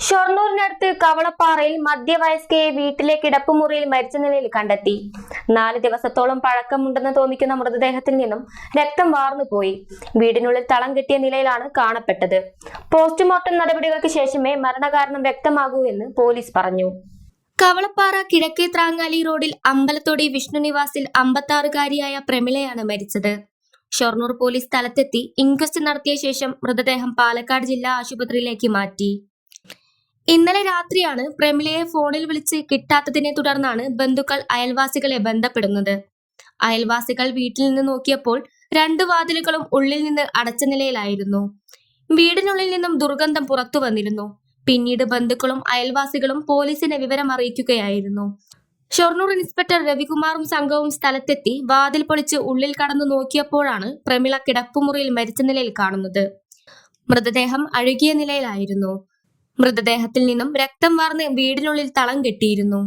ഷൊർണൂരിനടുത്ത് കവളപ്പാറയിൽ മധ്യവയസ്കയെ വീട്ടിലെ കിടപ്പുമുറിയിൽ മരിച്ച നിലയിൽ കണ്ടെത്തി. 4 ദിവസത്തോളം പഴക്കമുണ്ടെന്ന് തോന്നിക്കുന്ന മൃതദേഹത്തിൽ നിന്നും രക്തം വാർന്നുപോയി. വീടിനുള്ളിൽ തളം കെട്ടിയ നിലയിലാണ് കാണപ്പെട്ടത്. പോസ്റ്റ്മോർട്ടം നടപടികൾക്ക് ശേഷമേ മരണകാരണം വ്യക്തമാകൂ എന്ന് പോലീസ് പറഞ്ഞു. കവളപ്പാറ കിഴക്കേ ത്രാങ്ങാലി റോഡിൽ അമ്പലത്തൊടി വിഷ്ണു നിവാസിൽ 56-കാരിയായ പ്രമിളയാണ് മരിച്ചത്. ഷൊർണൂർ പോലീസ് സ്ഥലത്തെത്തി ഇൻക്വസ്റ്റ് നടത്തിയ ശേഷം മൃതദേഹം പാലക്കാട് ജില്ലാ ആശുപത്രിയിലേക്ക് മാറ്റി. ഇന്നലെ രാത്രിയാണ് പ്രമിളയെ ഫോണിൽ വിളിച്ച് കിട്ടാത്തതിനെ തുടർന്നാണ് ബന്ധുക്കൾ അയൽവാസികളെ ബന്ധപ്പെടുന്നത്. അയൽവാസികൾ വീട്ടിൽ നിന്ന് നോക്കിയപ്പോൾ 2 വാതിലുകളും ഉള്ളിൽ നിന്ന് അടച്ച നിലയിലായിരുന്നു. വീടിനുള്ളിൽ നിന്നും ദുർഗന്ധം പുറത്തു വന്നിരുന്നു. പിന്നീട് ബന്ധുക്കളും അയൽവാസികളും പോലീസിനെ വിവരം അറിയിക്കുകയായിരുന്നു. ഷൊർണൂർ ഇൻസ്പെക്ടർ രവികുമാറും സംഘവും സ്ഥലത്തെത്തി വാതിൽ പൊളിച്ച് ഉള്ളിൽ കടന്നു നോക്കിയപ്പോഴാണ് പ്രമിള കിടപ്പുമുറിയിൽ മരിച്ച നിലയിൽ കാണുന്നത്. മൃതദേഹം അഴുകിയ നിലയിലായിരുന്നു. മൃതദേഹത്തിൽ നിന്നും രക്തം വാർന്ന് വീടിനുള്ളിൽ തളം കെട്ടിയിരുന്നു.